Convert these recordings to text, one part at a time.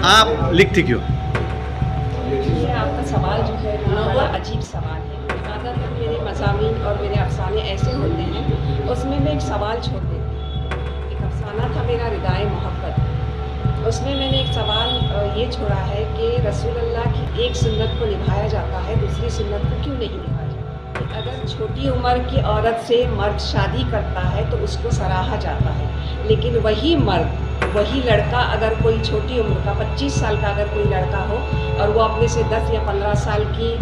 आप लिखती क्यों? ये आपका सवाल जो है वो बड़ा अजीब सवाल है। ज़्यादातर मेरे मज़ामीन और मेरे अफ़साने ऐसे होते हैं, उसमें मैं एक सवाल छोड़ देती हूँ। एक अफ़साना था मेरा रिदाए मोहब्बत, उसमें मैंने एक सवाल ये छोड़ा है कि रसूल अल्लाह की एक सुन्नत को निभाया जाता है, दूसरी सुन्नत को क्यों नहीं निभाया जाता? कि अगर छोटी उम्र की औरत से मर्द शादी करता है तो उसको सराहा जाता है, लेकिन वही मर्द, वही लड़का अगर कोई छोटी उम्र का 25 साल का अगर कोई लड़का हो और वो अपने से 10 या 15 साल की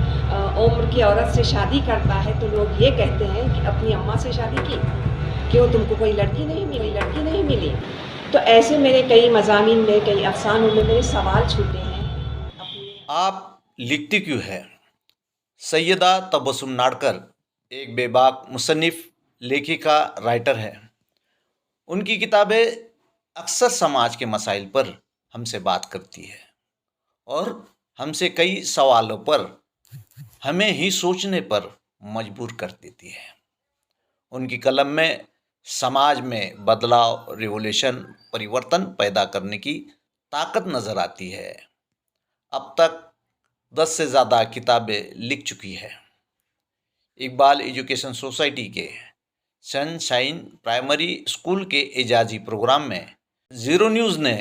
उम्र की औरत से शादी करता है तो लोग ये कहते हैं कि अपनी अम्मा से शादी की, क्यों तुमको कोई लड़की नहीं मिली। तो ऐसे मेरे कई मज़ामीन में, कई अफ़सानों में मेरे सवाल छूटे हैं अपने। आप लिखती क्यों है? सैयदा तबस्सुम नाडकर एक बेबाक मुसन्निफ़, लेखिका, राइटर है। उनकी किताबें अक्सर समाज के मसाइल पर हमसे बात करती है और हमसे कई सवालों पर हमें ही सोचने पर मजबूर कर देती है। उनकी कलम में समाज में बदलाव, रिवॉल्यूशन, परिवर्तन पैदा करने की ताकत नज़र आती है। अब तक 10 से ज़्यादा किताबें लिख चुकी है। इकबाल एजुकेशन सोसाइटी के सनशाइन प्राइमरी स्कूल के एजाजी प्रोग्राम में ज़ीरो न्यूज़ ने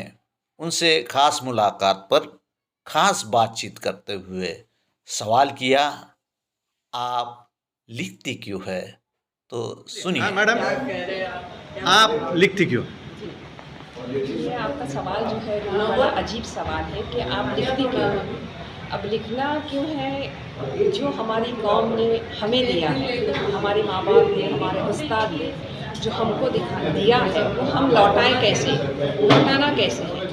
उनसे ख़ास मुलाकात पर ख़ास बातचीत करते हुए सवाल किया, आप लिखती क्यों है? तो सुनिए। हाँ मैडम, आप लिखती क्यों? ये आपका सवाल जो है वो बड़ा अजीब सवाल है कि आप लिखती क्यों हैं? अब लिखना क्यों है? जो हमारी कौम ने हमें दिया है, हमारे माँ बाप ने, हमारे उस्ताद ने जो हमको दिया है वो हम लौटाएं कैसे, लौटाना कैसे है?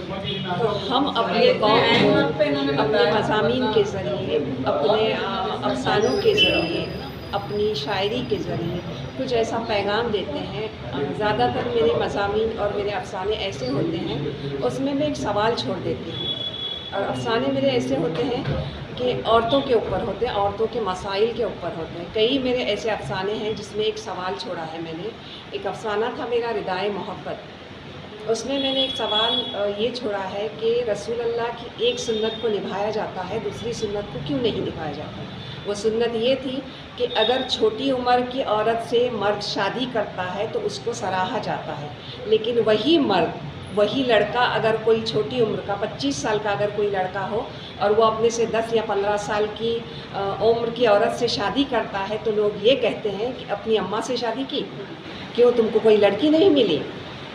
तो हम अपने कौम को अपने मज़ामीन के ज़रिए, अपने अफ़सानों के ज़रिए, अपनी शायरी के ज़रिए कुछ ऐसा पैगाम देते हैं। ज़्यादातर मेरे मज़ामीन और मेरे अफ़साने ऐसे होते हैं, उसमें मैं एक सवाल छोड़ देती हूँ। और अफ़साने मेरे ऐसे होते हैं कि औरतों के ऊपर होते हैं, औरतों के मसाइल के ऊपर होते हैं। कई मेरे ऐसे अफ़साने हैं जिसमें एक सवाल छोड़ा है मैंने। एक अफ़साना था मेरा रिदाए मोहब्बत, उसमें मैंने एक सवाल ये छोड़ा है कि रसूल अल्लाह की एक सुन्नत को निभाया जाता है, दूसरी सुन्नत को क्यों नहीं निभाया जाता? वो सुन्नत ये थी कि अगर छोटी उम्र की औरत से मर्द शादी करता है तो उसको सराहा जाता है, लेकिन वही मर्द, वही लड़का अगर कोई छोटी उम्र का 25 साल का अगर कोई लड़का हो और वो अपने से 10 या 15 साल की उम्र की औरत से शादी करता है तो लोग ये कहते हैं कि अपनी अम्मा से शादी की, क्यों तुमको कोई लड़की नहीं मिली?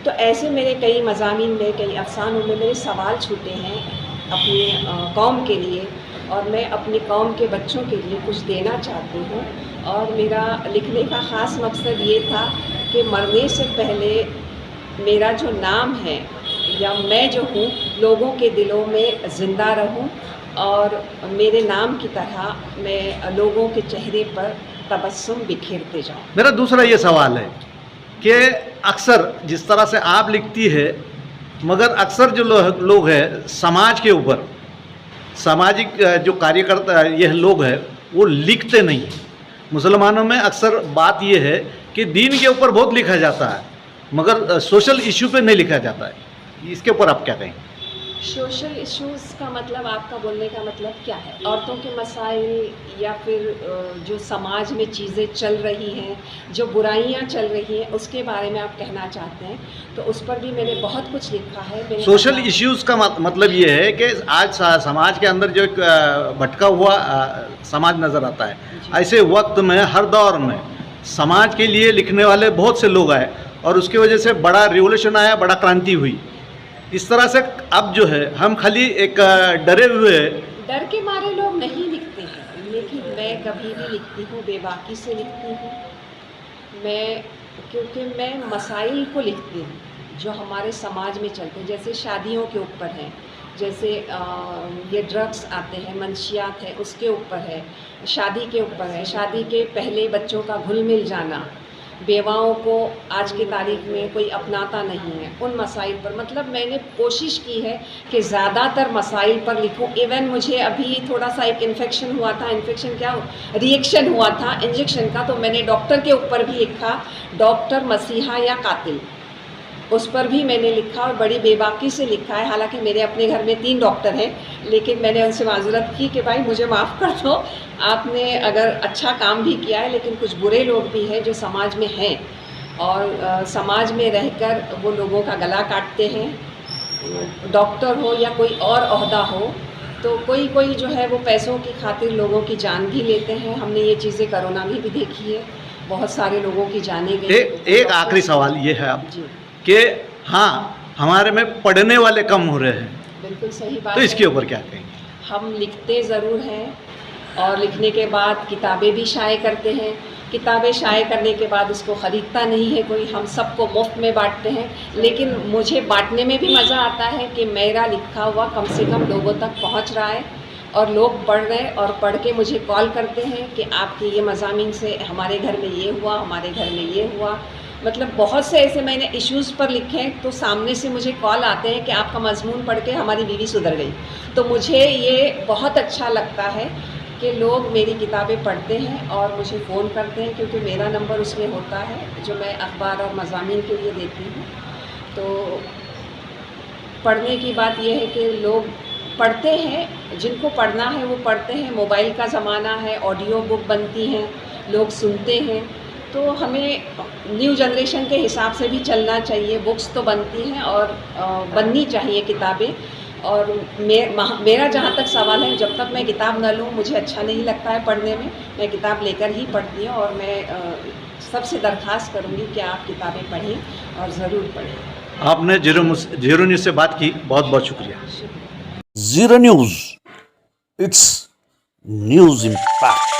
तो ऐसे मेरे कई मज़ामीन में, कई अफ़सानों में मेरे सवाल छूटे हैं अपनी कौम के लिए, और मैं अपनी कौम के बच्चों के लिए कुछ देना चाहती हूँ। और मेरा लिखने का ख़ास मकसद ये था कि मरने से पहले मेरा जो नाम है या मैं जो हूँ लोगों के दिलों में ज़िंदा रहूँ और मेरे नाम की तरह मैं लोगों के चेहरे पर तबस्सुम बिखेरते जाऊँ। मेरा दूसरा ये सवाल है कि अक्सर जिस तरह से आप लिखती है, मगर अक्सर जो लोग हैं समाज के ऊपर, सामाजिक जो कार्यकर्ता यह लोग हैं वो लिखते नहीं हैं। मुसलमानों में अक्सर बात यह है कि दीन के ऊपर बहुत लिखा जाता है मगर सोशल इशू पे नहीं लिखा जाता है। इसके ऊपर आप क्या कहेंगे? सोशल इश्यूज़ का मतलब, आपका बोलने का मतलब क्या है? औरतों के मसाइल या फिर जो समाज में चीज़ें चल रही हैं, जो बुराइयां चल रही हैं, उसके बारे में आप कहना चाहते हैं? तो उस पर भी मैंने बहुत कुछ लिखा है। सोशल इश्यूज़ का मतलब ये है कि आज समाज के अंदर जो एक भटका हुआ समाज नज़र आता है, ऐसे वक्त में हर दौर में समाज के लिए लिखने वाले बहुत से लोग आए और उसकी वजह से बड़ा रिवोल्यूशन आया, बड़ा क्रांति हुई। इस तरह से अब जो है हम खाली एक डरे हुए, डर के मारे लोग नहीं लिखते हैं, लेकिन मैं कभी भी लिखती हूँ, बेबाकी से लिखती हूँ मैं, क्योंकि मैं मसाइल को लिखती हूँ जो हमारे समाज में चलते हैं। जैसे शादियों के ऊपर हैं, जैसे ये ड्रग्स आते हैं, मंशियात है, उसके ऊपर है, शादी के ऊपर है, शादी के पहले बच्चों का घुल मिल जाना, बेवाओं को आज की तारीख में कोई अपनाता नहीं है, उन मसाइल पर। मतलब मैंने कोशिश की है कि ज़्यादातर मसाइल पर लिखूं। इवन मुझे अभी थोड़ा सा एक इन्फेक्शन हुआ था, इन्फेक्शन क्या रिएक्शन हुआ था इंजेक्शन का, तो मैंने डॉक्टर के ऊपर भी लिखा, डॉक्टर मसीहा या कातिल। उस पर भी मैंने लिखा और बड़ी बेबाकी से लिखा है। हालांकि मेरे अपने घर में 3 डॉक्टर हैं, लेकिन मैंने उनसे माज़रत की कि भाई मुझे माफ़ कर दो, आपने अगर अच्छा काम भी किया है, लेकिन कुछ बुरे लोग भी हैं जो समाज में हैं और समाज में रहकर वो लोगों का गला काटते हैं। डॉक्टर हो या कोई और ओहदा हो, तो कोई कोई जो है वो पैसों की खातिर लोगों की जान भी लेते हैं। हमने ये चीज़ें कोरोना में भी देखी है, बहुत सारे लोगों की जानें गई। एक आखिरी सवाल ये है आप जी, कि हाँ, हमारे में पढ़ने वाले कम हो रहे हैं, बिल्कुल सही बात तो इसके है। ऊपर क्या कहेंगे? हम लिखते ज़रूर हैं और लिखने के बाद किताबें भी शाये करते हैं। किताबें शाये करने के बाद उसको ख़रीदता नहीं है कोई, हम सबको मुफ्त में बांटते हैं। लेकिन मुझे बांटने में भी मज़ा आता है कि मेरा लिखा हुआ कम से कम लोगों तक पहुंच रहा है और लोग पढ़ रहे हैं और पढ़ के मुझे कॉल करते हैं कि आपके ये मज़ामीन से हमारे घर में ये हुआ, हमारे घर में ये हुआ। मतलब बहुत से ऐसे मैंने इश्यूज़ पर लिखे हैं, तो सामने से मुझे कॉल आते हैं कि आपका मज़मून पढ़ के हमारी बीवी सुधर गई। तो मुझे ये बहुत अच्छा लगता है कि लोग मेरी किताबें पढ़ते हैं और मुझे फ़ोन करते हैं, क्योंकि मेरा नंबर उसमें होता है जो मैं अखबार और मज़ामीन के लिए देती हूँ। तो पढ़ने की बात यह है कि लोग पढ़ते हैं, जिनको पढ़ना है वो पढ़ते हैं। मोबाइल का ज़माना है, ऑडियो बुक बनती हैं, लोग सुनते हैं। तो हमें न्यू जनरेशन के हिसाब से भी चलना चाहिए। बुक्स तो बनती हैं और बननी चाहिए किताबें। और मेरा जहाँ तक सवाल है, जब तक मैं किताब न लूँ मुझे अच्छा नहीं लगता है पढ़ने में। मैं किताब लेकर ही पढ़ती हूँ और मैं सबसे दरख्वास्त करूँगी कि आप किताबें पढ़ें और ज़रूर पढ़ें। आपने जीरो न्यूज़ से बात की, बहुत बहुत शुक्रिया। शुक्रिया। Zero News, it's news impact.